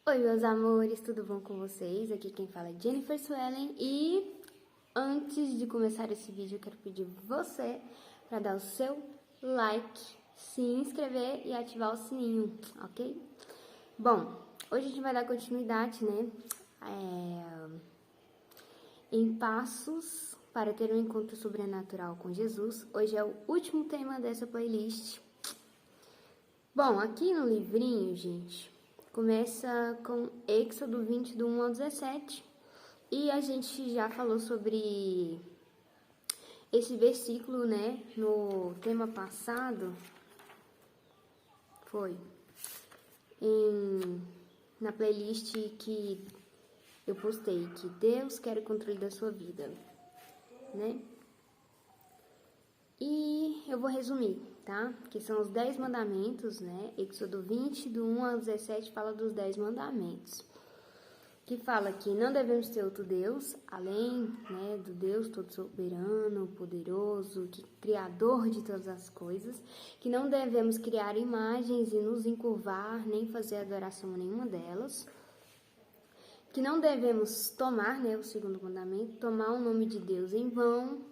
Oi, meus amores, tudo bom com vocês? Aqui quem fala é Jennifer Suelen e antes de começar esse vídeo eu quero pedir você para dar o seu like, se inscrever e ativar o sininho, ok? Bom, hoje a gente vai dar continuidade, né, em passos para ter um encontro sobrenatural com Jesus. Hoje é o último tema dessa playlist. Bom, aqui no livrinho, gente, começa com Êxodo 20, do 1 ao 17. E a gente já falou sobre esse versículo, né, no tema passado. Foi na playlist que eu postei, que Deus quer o controle da sua vida, né? E eu vou resumir, tá? Que são os 10 mandamentos, né? Êxodo 20, do 1 ao 17, fala dos 10 mandamentos. Que fala que não devemos ter outro Deus, além, né, do Deus todo soberano, poderoso, que criador de todas as coisas. Que não devemos criar imagens e nos encurvar, nem fazer adoração a nenhuma delas. Que não devemos tomar, né, o segundo mandamento, tomar o nome de Deus em vão.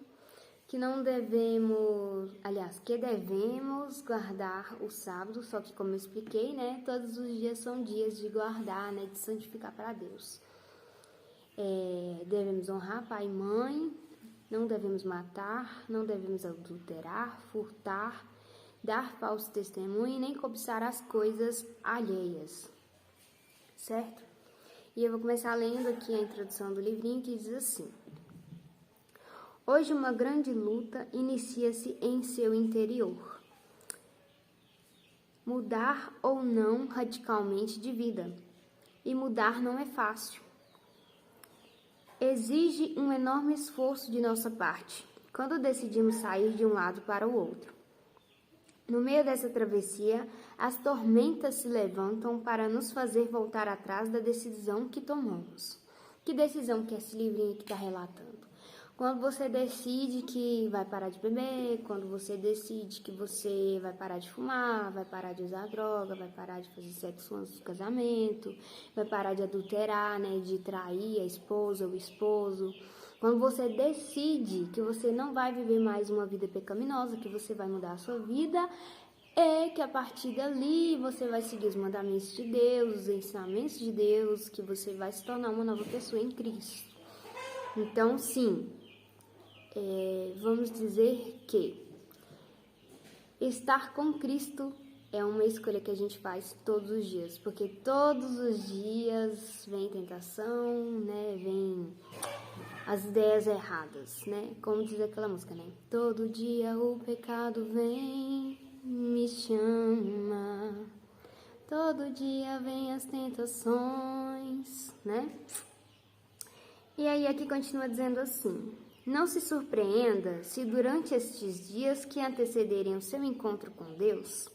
Que não devemos, aliás, que devemos guardar o sábado, só que como eu expliquei, né, todos os dias são dias de guardar, né, de santificar para Deus. Devemos honrar pai e mãe, não devemos matar, não devemos adulterar, furtar, dar falso testemunho, nem cobiçar as coisas alheias, certo? E eu vou começar lendo aqui a introdução do livrinho que diz assim: hoje uma grande luta inicia-se em seu interior. Mudar ou não radicalmente de vida. E mudar não é fácil. Exige um enorme esforço de nossa parte, quando decidimos sair de um lado para o outro. No meio dessa travessia, as tormentas se levantam para nos fazer voltar atrás da decisão que tomamos. Que decisão que esse livrinho aqui está relatando? Quando você decide que vai parar de beber, quando você decide que você vai parar de fumar, vai parar de usar droga, vai parar de fazer sexo antes do casamento, vai parar de adulterar, né, de trair a esposa ou o esposo. Quando você decide que você não vai viver mais uma vida pecaminosa, que você vai mudar a sua vida, é que a partir dali você vai seguir os mandamentos de Deus, os ensinamentos de Deus, que você vai se tornar uma nova pessoa em Cristo. Então, sim, vamos dizer que estar com Cristo é uma escolha que a gente faz todos os dias, porque todos os dias vem tentação, né? Vem as ideias erradas, né? Como diz aquela música, né? Todo dia o pecado vem, me chama, todo dia vem as tentações, né? E aí aqui continua dizendo assim: não se surpreenda se durante estes dias que antecederem o seu encontro com Deus,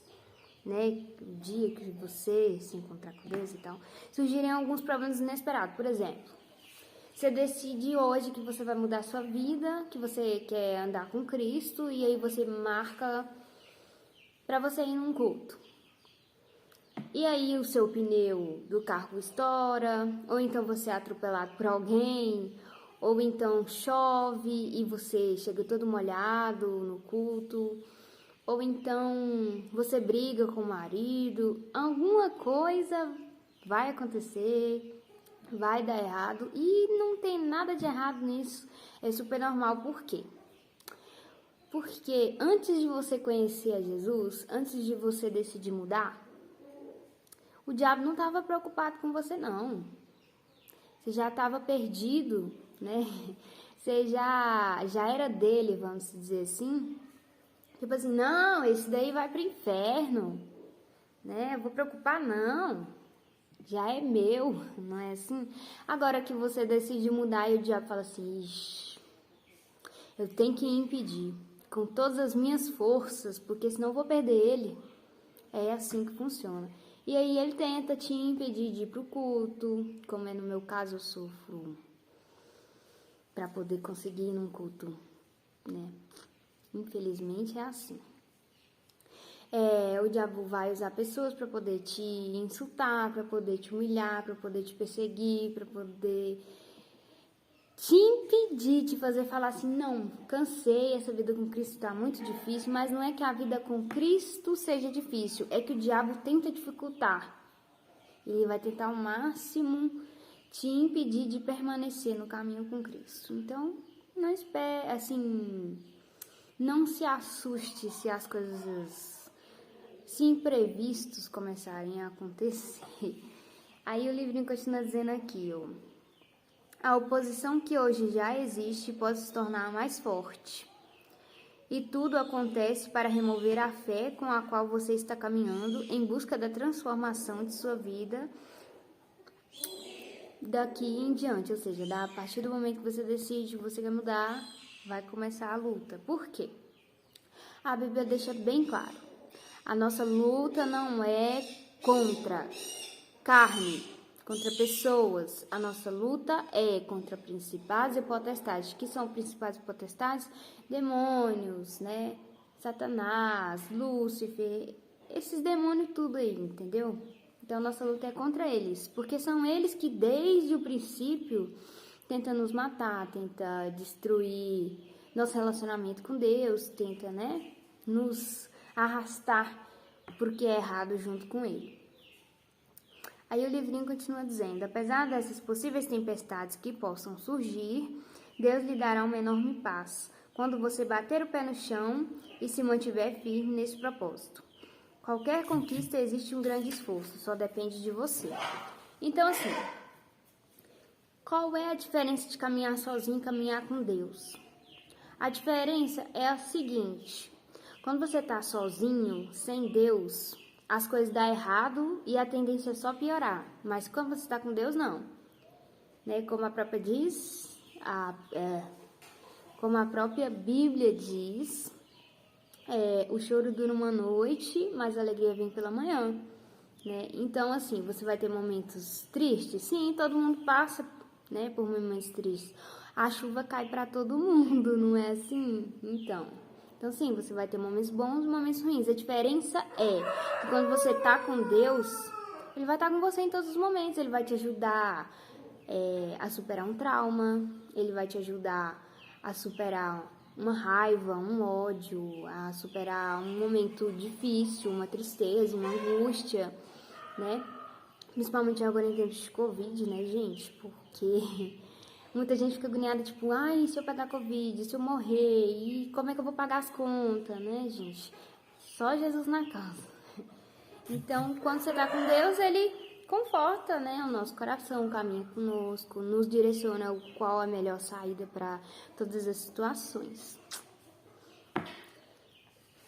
né, o dia que você se encontrar com Deus e tal, surgirem alguns problemas inesperados. Por exemplo, você decide hoje que você vai mudar a sua vida, que você quer andar com Cristo, e aí você marca para você ir num culto. E aí o seu pneu do carro estoura, ou então você é atropelado por alguém, ou então chove e você chega todo molhado no culto, ou então você briga com o marido, alguma coisa vai acontecer, vai dar errado, e não tem nada de errado nisso, é super normal. Por quê? Porque antes de você conhecer a Jesus, antes de você decidir mudar, o diabo não estava preocupado com você, não. Você já estava perdido, né? Você já era dele, vamos dizer assim. Tipo assim, não, esse daí vai pro inferno, né? Eu vou preocupar, não. Já é meu, não é assim? Agora que você decide mudar e o diabo fala assim: ixi, eu tenho que impedir com todas as minhas forças, porque senão eu vou perder ele. É assim que funciona. E aí ele tenta te impedir de ir pro culto, como é no meu caso, eu sofro para poder conseguir ir num culto, né? Infelizmente é assim. O diabo vai usar pessoas para poder te insultar, para poder te humilhar, para poder te perseguir, para poder te impedir de fazer falar assim, não, cansei, essa vida com Cristo está muito difícil, mas não é que a vida com Cristo seja difícil, é que o diabo tenta dificultar. Ele vai tentar ao máximo te impedir de permanecer no caminho com Cristo. Então, não espere, assim, não se assuste se as coisas, se imprevistos começarem a acontecer. Aí o livrinho continua dizendo aqui, ó. A oposição que hoje já existe pode se tornar mais forte. E tudo acontece para remover a fé com a qual você está caminhando em busca da transformação de sua vida daqui em diante. Ou seja, a partir do momento que você decide que você quer mudar, vai começar a luta. Por quê? A Bíblia deixa bem claro. A nossa luta não é contra carne, contra pessoas. A nossa luta é contra principados e potestades. Que são principados e potestades? Demônios, né? Satanás, Lúcifer, esses demônios tudo aí, entendeu? Então, nossa luta é contra eles, porque são eles que desde o princípio tentam nos matar, tentam destruir nosso relacionamento com Deus, tentam, né, nos arrastar porque é errado junto com ele. Aí o livrinho continua dizendo, apesar dessas possíveis tempestades que possam surgir, Deus lhe dará uma enorme paz, quando você bater o pé no chão e se mantiver firme nesse propósito. Qualquer conquista existe um grande esforço, só depende de você. Então, assim, qual é a diferença de caminhar sozinho e caminhar com Deus? A diferença é a seguinte, quando você está sozinho, sem Deus, as coisas dão errado e a tendência é só piorar. Mas quando você está com Deus, não. Né? Como a própria Bíblia diz, o choro dura uma noite, mas a alegria vem pela manhã. Né? Então, assim, você vai ter momentos tristes? Sim, todo mundo passa, né, por momentos tristes. A chuva cai para todo mundo, não é assim? Então, sim, você vai ter momentos bons e momentos ruins. A diferença é que quando você tá com Deus, Ele vai estar com você em todos os momentos. Ele vai te ajudar a superar um trauma, Ele vai te ajudar a superar uma raiva, um ódio, a superar um momento difícil, uma tristeza, uma angústia, né? Principalmente agora em tempos de Covid, né, gente? Porque muita gente fica agoniada, tipo, ai, se eu pegar Covid, se eu morrer, e como é que eu vou pagar as contas, né, gente? Só Jesus na casa. Então, quando você tá com Deus, Ele conforta, né, o nosso coração, caminha conosco, nos direciona qual a melhor saída para todas as situações.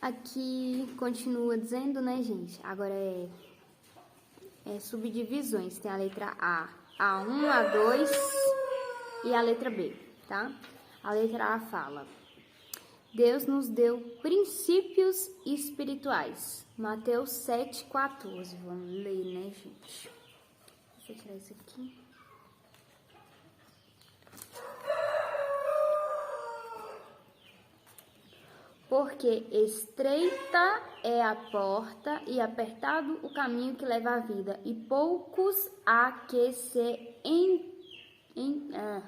Aqui continua dizendo, né, gente, agora é subdivisões, tem a letra A, A1, A2 e a letra B, tá? A letra A fala, Deus nos deu princípios espirituais. Mateus 7,14. Vamos ler, né, gente? Deixa eu tirar isso aqui. Porque estreita é a porta e apertado o caminho que leva à vida, e poucos há que se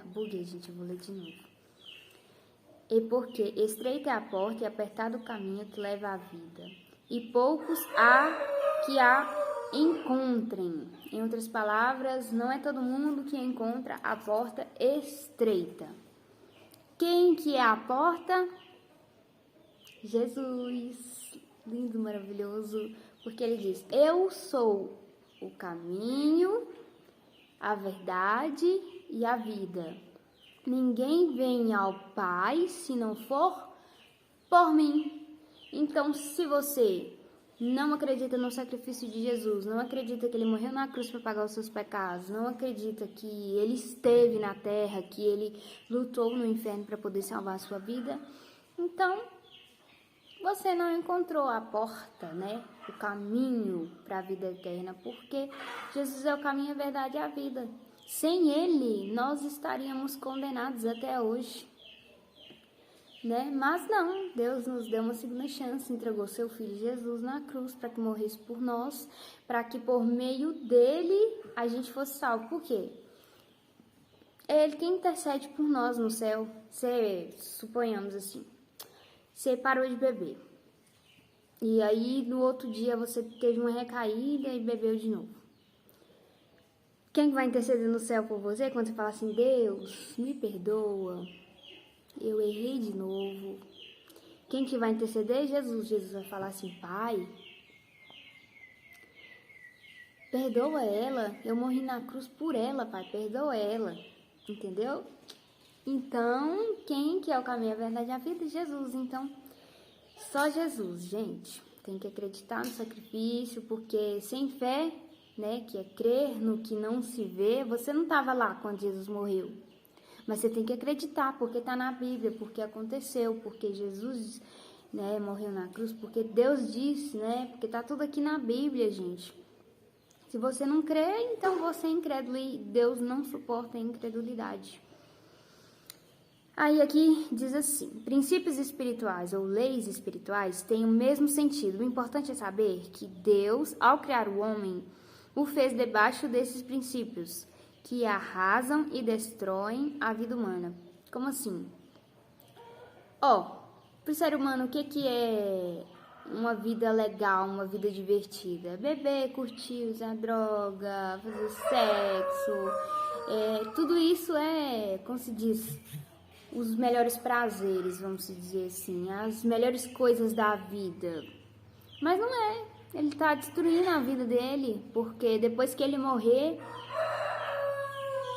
buguei, gente, eu vou ler de novo. E porque estreita é a porta e apertado o caminho que leva à vida, e poucos há que a encontrem. Em outras palavras, não é todo mundo que encontra a porta estreita. Quem que é a porta? Jesus, lindo, maravilhoso, porque ele diz, eu sou o caminho, a verdade e a vida. Ninguém vem ao Pai se não for por mim. Então, se você não acredita no sacrifício de Jesus, não acredita que ele morreu na cruz para pagar os seus pecados, não acredita que ele esteve na terra, que ele lutou no inferno para poder salvar a sua vida, então você não encontrou a porta, né? O caminho para a vida eterna, porque Jesus é o caminho, a verdade e a vida. Sem ele, nós estaríamos condenados até hoje. né? Mas não, Deus nos deu uma segunda chance, entregou seu Filho Jesus na cruz para que morresse por nós, para que por meio dele a gente fosse salvo. Por quê? É ele quem intercede por nós no céu. Suponhamos assim, você parou de beber. E aí, no outro dia, você teve uma recaída e bebeu de novo. Quem vai interceder no céu por você quando você fala assim, Deus, me perdoa, eu errei de novo? Quem que vai interceder? Jesus. Jesus vai falar assim, Pai, perdoa ela, eu morri na cruz por ela, Pai, perdoa ela, entendeu? Então, quem que é o caminho, a verdade e a vida? Jesus. Então, só Jesus, gente. Tem que acreditar no sacrifício, porque sem fé, né, que é crer no que não se vê, você não estava lá quando Jesus morreu. Mas você tem que acreditar, porque está na Bíblia, porque aconteceu, porque Jesus, né, morreu na cruz, porque Deus disse, né, porque está tudo aqui na Bíblia, gente. Se você não crê, então você é incrédulo e Deus não suporta a incredulidade. Aí aqui diz assim, princípios espirituais ou leis espirituais têm o mesmo sentido. O importante é saber que Deus, ao criar o homem, o fez debaixo desses princípios, que arrasam e destroem a vida humana. Como assim? Para o ser humano, o que é uma vida legal, uma vida divertida? Beber, curtir, usar droga, fazer sexo, tudo isso como se diz, os melhores prazeres, vamos dizer assim, as melhores coisas da vida. Mas não é, ele está destruindo a vida dele, porque depois que ele morrer,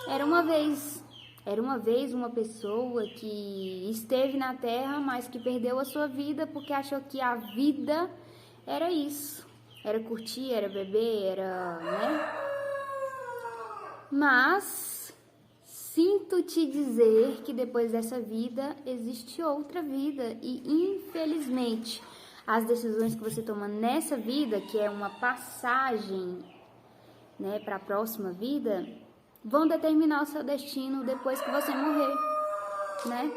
era uma vez uma pessoa que esteve na Terra, mas que perdeu a sua vida porque achou que a vida era isso, era curtir, era beber, era, né? Mas sinto te dizer que depois dessa vida existe outra vida e, infelizmente, as decisões que você toma nessa vida, que é uma passagem, né, para a próxima vida, vão determinar o seu destino depois que você morrer, né?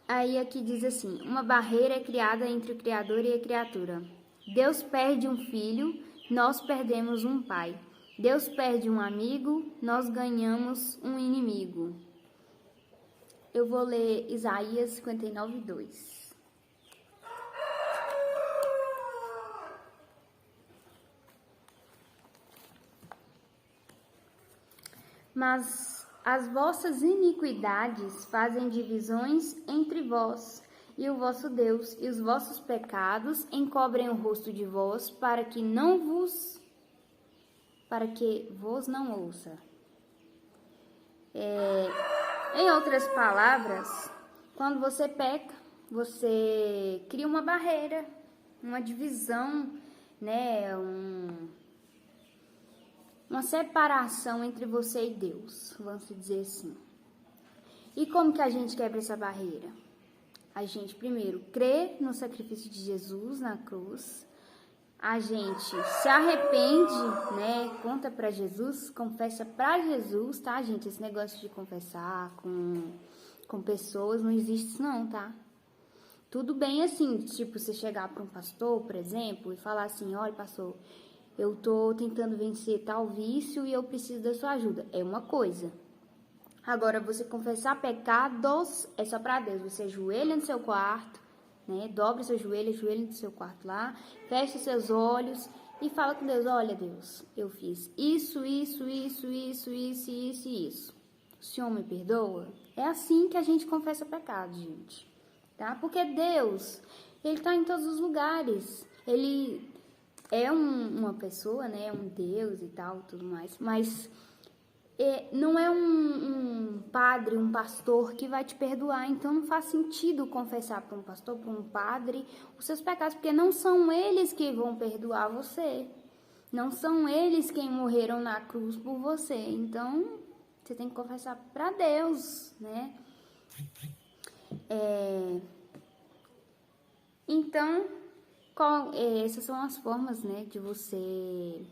Aí aqui diz assim, uma barreira é criada entre o Criador e a criatura. Deus perde um filho, nós perdemos um pai. Deus perde um amigo, nós ganhamos um inimigo. Eu vou ler Isaías 59:2. Mas as vossas iniquidades fazem divisões entre vós e o vosso Deus, e os vossos pecados encobrem o rosto de vós, para que vos não ouça. Em outras palavras, quando você peca, você cria uma barreira, uma divisão, né, uma separação entre você e Deus, vamos dizer assim. E como que a gente quebra essa barreira? A gente primeiro crê no sacrifício de Jesus na cruz, a gente se arrepende, né? Conta pra Jesus, confessa pra Jesus, tá, gente? Esse negócio de confessar com pessoas, não existe isso não, tá? Tudo bem assim, tipo, você chegar pra um pastor, por exemplo, e falar assim, olha, pastor, eu tô tentando vencer tal vício e eu preciso da sua ajuda. É uma coisa. Agora, você confessar pecados é só pra Deus. Você ajoelha no seu quarto, né? Dobra seu joelho, ajoelha no seu quarto lá, fecha seus olhos e fala com Deus, olha Deus, eu fiz isso. O Senhor me perdoa? É assim que a gente confessa pecado, gente, tá? Porque Deus, Ele tá em todos os lugares, Ele é uma pessoa, né? Um Deus e tal, tudo mais, mas não é um padre, um pastor que vai te perdoar. Então não faz sentido confessar para um pastor, para um padre, os seus pecados, porque não são eles que vão perdoar você. Não são eles quem morreram na cruz por você. Então você tem que confessar para Deus, né? Então, essas são as formas, né, de você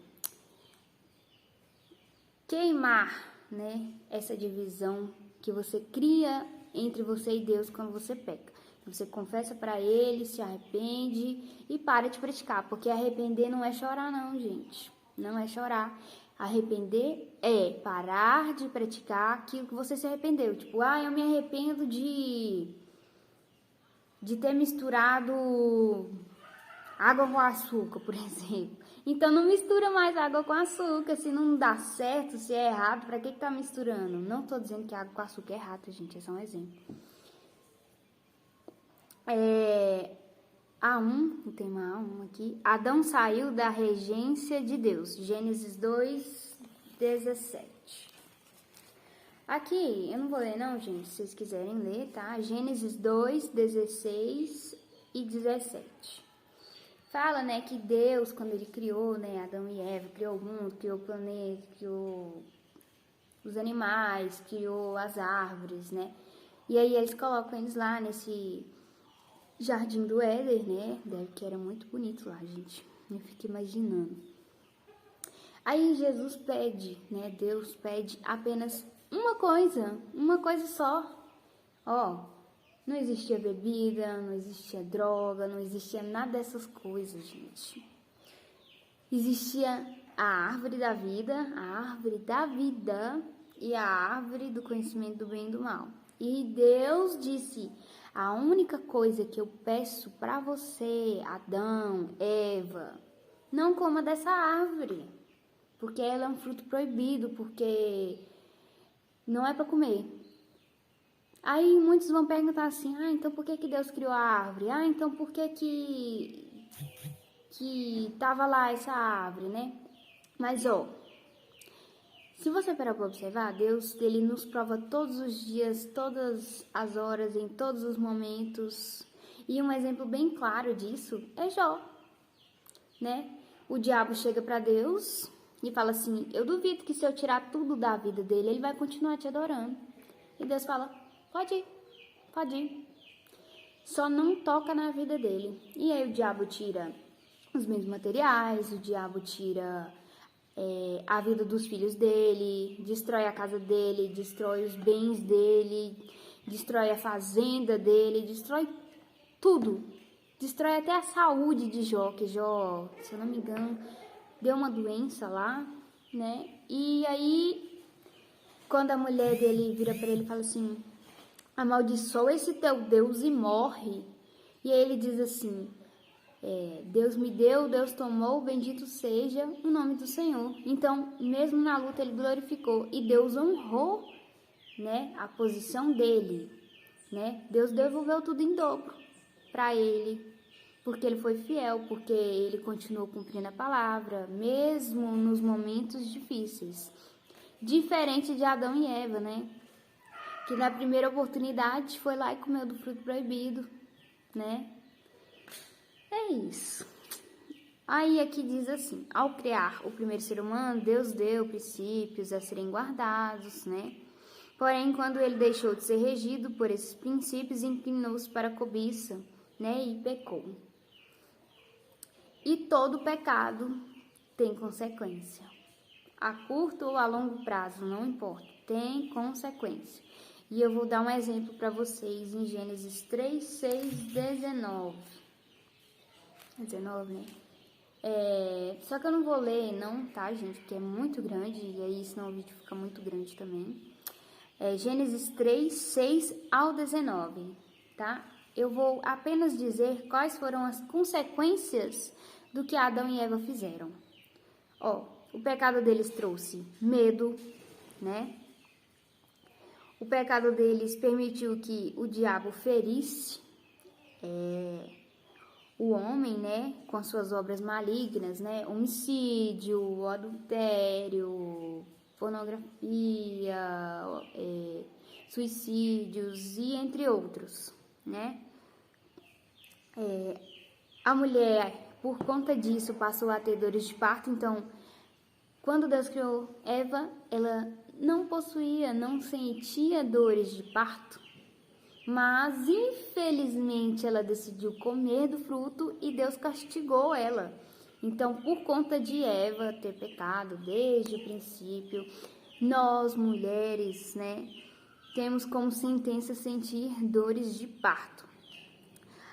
queimar, né, essa divisão que você cria entre você e Deus quando você peca. Então, você confessa para Ele, se arrepende e para de praticar, porque arrepender não é chorar não, gente. Não é chorar. Arrepender é parar de praticar aquilo que você se arrependeu. Tipo, eu me arrependo de ter misturado água com açúcar, por exemplo. Então não mistura mais água com açúcar. Se não dá certo, se é errado, pra que tá misturando? Não tô dizendo que água com açúcar é errado, gente. É só um exemplo. O tema A1 aqui. Adão saiu da regência de Deus. Gênesis 2:17. Aqui, eu não vou ler não, gente, se vocês quiserem ler, tá? Gênesis 2:16 e 17. Fala, né, que Deus, quando ele criou, né, Adão e Eva, criou o mundo, criou o planeta, criou os animais, criou as árvores, né? E aí eles colocam eles lá nesse jardim do Éden, né? Que era muito bonito lá, gente. Eu fico imaginando. Aí Jesus pede, né? Deus pede apenas uma coisa só. Não existia bebida, não existia droga, não existia nada dessas coisas, gente. Existia a árvore da vida e a árvore do conhecimento do bem e do mal. E Deus disse: a única coisa que eu peço para você, Adão, Eva, não coma dessa árvore, porque ela é um fruto proibido, porque não é para comer. Aí muitos vão perguntar assim: então por que Deus criou a árvore? Então por que tava lá essa árvore, né? Mas se você parar para observar, Deus, ele nos prova todos os dias, todas as horas, em todos os momentos. E um exemplo bem claro disso é Jó, né? O diabo chega para Deus e fala assim: eu duvido que se eu tirar tudo da vida dele, ele vai continuar te adorando. E Deus fala: pode ir. Só não toca na vida dele. E aí o diabo tira os bens materiais, o diabo tira a vida dos filhos dele, destrói a casa dele, destrói os bens dele, destrói a fazenda dele, destrói tudo. Destrói até a saúde de Jó, que Jó, se eu não me engano, deu uma doença lá, né? E aí, quando a mulher dele vira para ele e fala assim: amaldiçoa esse teu Deus e morre. E aí ele diz assim: Deus me deu, Deus tomou, bendito seja o nome do Senhor. Então, mesmo na luta, ele glorificou e Deus honrou, né, a posição dele, né? Deus devolveu tudo em dobro para ele, porque ele foi fiel, porque ele continuou cumprindo a palavra, mesmo nos momentos difíceis. Diferente de Adão e Eva, né? Que na primeira oportunidade foi lá e comeu do fruto proibido, né? É isso. Aí aqui diz assim: ao criar o primeiro ser humano, Deus deu princípios a serem guardados, né? Porém, quando ele deixou de ser regido por esses princípios, inclinou-se para a cobiça, né? E pecou. E todo pecado tem consequência. A curto ou a longo prazo, não importa, tem consequência. E eu vou dar um exemplo para vocês em Gênesis 3, 6, 19. 19, né? Só que eu não vou ler não, tá, gente? Porque é muito grande e aí senão o vídeo fica muito grande também. Gênesis 3, 6 ao 19, tá? Eu vou apenas dizer quais foram as consequências do que Adão e Eva fizeram. O pecado deles trouxe medo, né? O pecado deles permitiu que o diabo ferisse o homem, né, com suas obras malignas, né, homicídio, adultério, pornografia, suicídios e entre outros, né. A mulher, por conta disso, passou a ter dores de parto. Então, quando Deus criou Eva, ela não possuía, não sentia dores de parto. Mas, infelizmente, ela decidiu comer do fruto e Deus castigou ela. Então, por conta de Eva ter pecado desde o princípio, nós, mulheres, né, temos como sentença sentir dores de parto.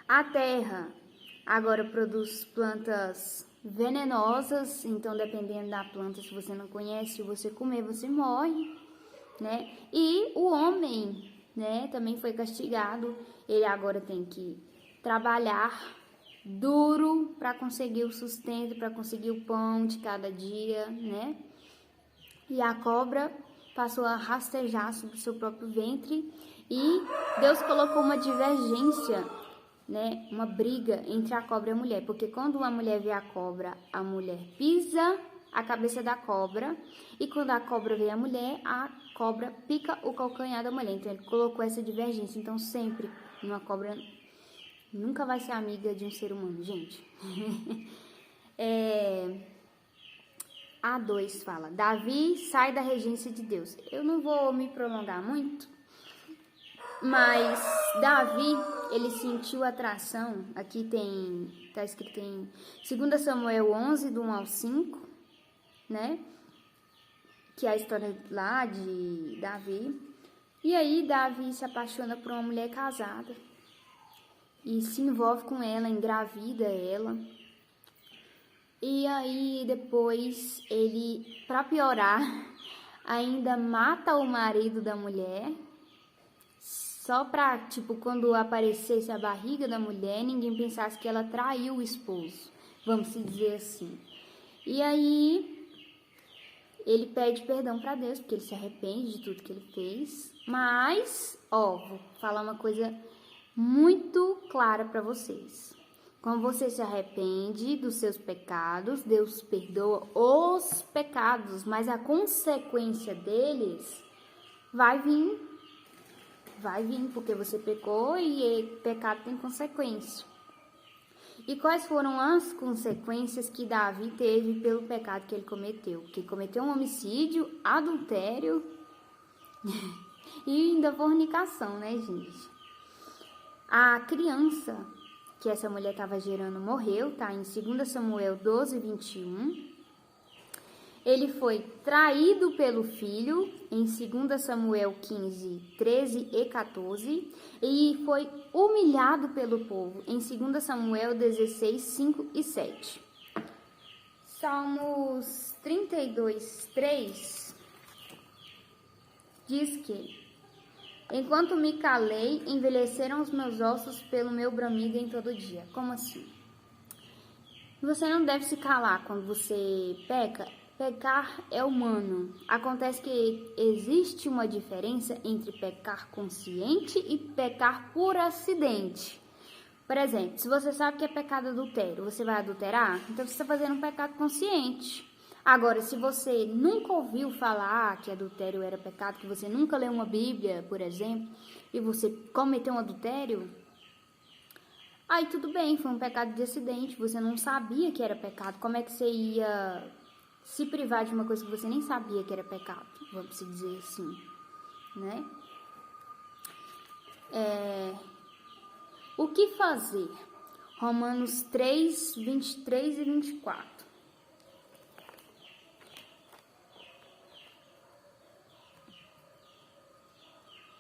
A terra agora produz plantas venenosas, então dependendo da planta, se você não conhece, se você comer, você morre, né? E o homem, né, também foi castigado, ele agora tem que trabalhar duro para conseguir o sustento, para conseguir o pão de cada dia, né? E a cobra passou a rastejar sobre o seu próprio ventre e Deus colocou uma divergência, né? Uma briga entre a cobra e a mulher, porque quando uma mulher vê a cobra, a mulher pisa a cabeça da cobra, e quando a cobra vê a mulher, a cobra pica o calcanhar da mulher. Então ele colocou essa divergência. Então sempre uma cobra nunca vai ser amiga de um ser humano, gente. A2 fala: Davi sai da regência de Deus. Eu não vou me prolongar muito, mas Davi, ele sentiu atração. Aqui tá escrito em 2 Samuel 11, do 1 ao 5, né? Que é a história lá de Davi. E aí Davi se apaixona por uma mulher casada e se envolve com ela, engravida ela. E aí depois ele, para piorar, ainda mata o marido da mulher, só pra, tipo, quando aparecesse a barriga da mulher, ninguém pensasse que ela traiu o esposo, vamos dizer assim. E aí ele pede perdão para Deus, porque ele se arrepende de tudo que ele fez. Mas, vou falar uma coisa muito clara para vocês. Quando você se arrepende dos seus pecados, Deus perdoa os pecados, mas a consequência deles vai vir, porque você pecou e pecado tem consequência. E quais foram as consequências que Davi teve pelo pecado que ele cometeu? Que cometeu um homicídio, adultério e ainda fornicação, né, gente? A criança que essa mulher estava gerando morreu, tá? Em 2 Samuel 12, 21. Ele foi traído pelo filho, em 2 Samuel 15, 13 e 14. E foi humilhado pelo povo, em 2 Samuel 16, 5 e 7. Salmos 32, 3 diz que: enquanto me calei, envelheceram os meus ossos pelo meu bramido em todo dia. Como assim? Você não deve se calar quando você peca. Pecar é humano. Acontece que existe uma diferença entre pecar consciente e pecar por acidente. Por exemplo, se você sabe que é pecado adultério, você vai adulterar? Então você está fazendo um pecado consciente. Agora, se você nunca ouviu falar que adultério era pecado, que você nunca leu uma Bíblia, por exemplo, e você cometeu um adultério, aí tudo bem, foi um pecado de acidente, você não sabia que era pecado. Como é que você ia se privar de uma coisa que você nem sabia que era pecado, vamos dizer assim, né? O que fazer? Romanos 3, 23 e 24.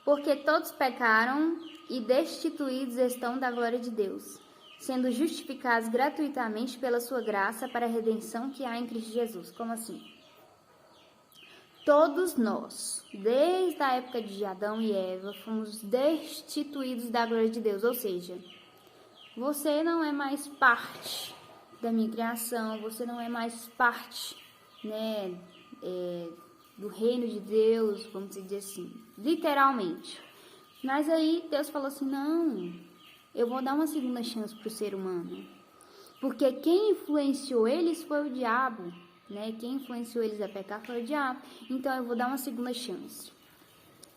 Porque todos pecaram e destituídos estão da glória de Deus, sendo justificados gratuitamente pela sua graça para a redenção que há em Cristo Jesus. Como assim? Todos nós, desde a época de Adão e Eva, fomos destituídos da glória de Deus. Ou seja, você não é mais parte da minha criação, você não é mais parte, né, do reino de Deus, vamos dizer assim, literalmente. Mas aí Deus falou assim: não, eu vou dar uma segunda chance para o ser humano, porque quem influenciou eles foi o diabo, né? Quem influenciou eles a pecar foi o diabo. Então eu vou dar uma segunda chance.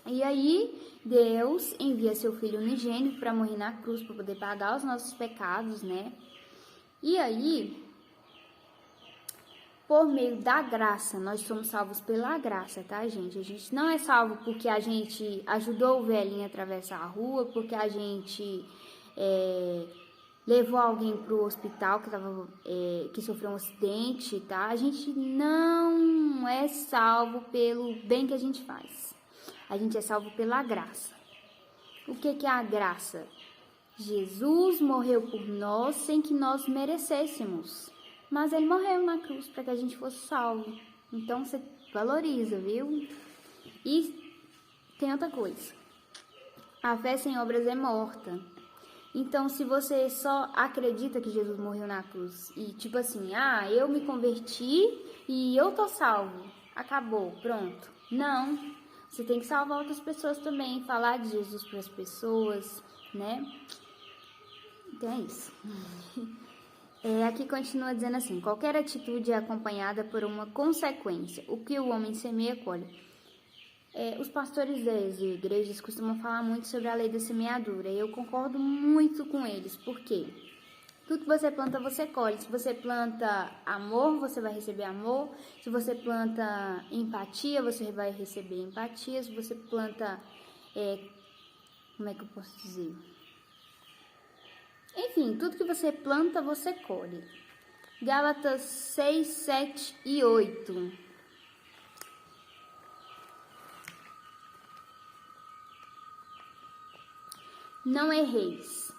E aí Deus envia seu filho unigênito para morrer na cruz, para poder pagar os nossos pecados, né? E aí, por meio da graça, nós somos salvos pela graça, tá, gente? A gente não é salvo porque a gente ajudou o velhinho a atravessar a rua, porque a gente levou alguém para o hospital que sofreu um acidente, tá? A gente não é salvo pelo bem que a gente faz. A gente é salvo pela graça. O que é a graça? Jesus morreu por nós sem que nós merecêssemos. Mas ele morreu na cruz para que a gente fosse salvo. Então você valoriza, viu? E tem outra coisa. A fé sem obras é morta. Então, se você só acredita que Jesus morreu na cruz e tipo assim, eu me converti e eu tô salvo, acabou, pronto. Não, você tem que salvar outras pessoas também, falar de Jesus para as pessoas, né? Então é isso. Aqui continua dizendo assim, qualquer atitude é acompanhada por uma consequência. O que o homem semeia, colhe. Os pastores das igrejas costumam falar muito sobre a lei da semeadura. E eu concordo muito com eles. Por quê? Tudo que você planta, você colhe. Se você planta amor, você vai receber amor. Se você planta empatia, você vai receber empatia. Se você planta... como é que eu posso dizer? Enfim, tudo que você planta, você colhe. Gálatas 6, 7 e 8. Não erreis.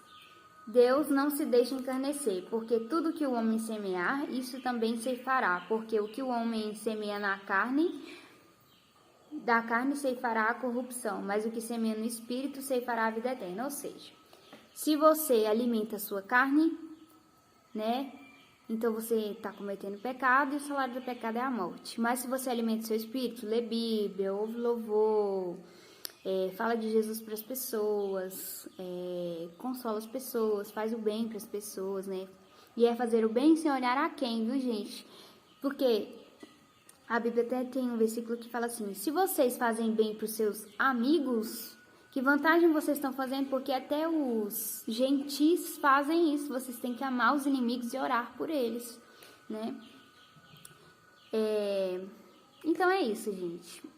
Deus não se deixa encarnecer, porque tudo que o homem semear, isso também ceifará. Porque o que o homem semeia na carne, da carne ceifará a corrupção, mas o que semeia no espírito ceifará a vida eterna. Ou seja, se você alimenta a sua carne, né? Então você está cometendo pecado e o salário do pecado é a morte. Mas se você alimenta o seu espírito, lê Bíblia, ouve louvor, fala de Jesus para as pessoas, consola as pessoas, faz o bem para as pessoas, né? E é fazer o bem sem olhar a quem, viu, gente? Porque a Bíblia até tem um versículo que fala assim, se vocês fazem bem para os seus amigos, que vantagem vocês estão fazendo? Porque até os gentis fazem isso, vocês têm que amar os inimigos e orar por eles, né? Então é isso, gente.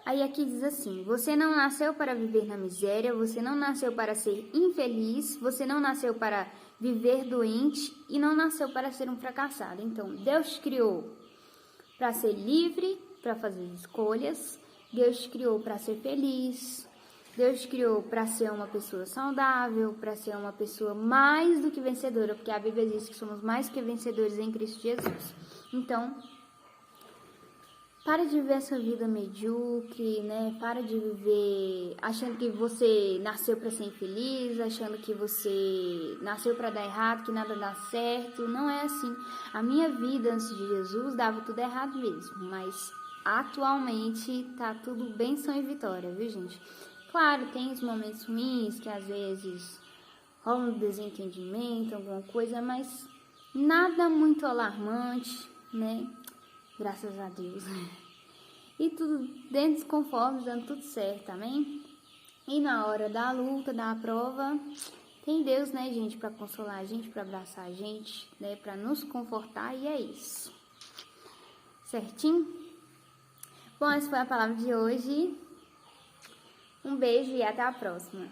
Aí aqui diz assim, você não nasceu para viver na miséria, você não nasceu para ser infeliz, você não nasceu para viver doente e não nasceu para ser um fracassado. Então, Deus te criou para ser livre, para fazer escolhas, Deus te criou para ser feliz, Deus te criou para ser uma pessoa saudável, para ser uma pessoa mais do que vencedora, porque a Bíblia diz que somos mais que vencedores em Cristo Jesus. Então, para de viver essa vida medíocre, né? Para de viver achando que você nasceu para ser infeliz, achando que você nasceu para dar errado, que nada dá certo. Não é assim. A minha vida antes de Jesus dava tudo errado mesmo, mas atualmente tá tudo bênção e vitória, viu, gente? Claro, tem os momentos ruins que às vezes rola um desentendimento, alguma coisa, mas nada muito alarmante, né? Graças a Deus. E tudo dentro dos conformes, dando tudo certo, amém? E na hora da luta, da prova, tem Deus, né, gente, para consolar a gente, para abraçar a gente, né, para nos confortar, e é isso. Certinho? Bom, essa foi a palavra de hoje. Um beijo e até a próxima.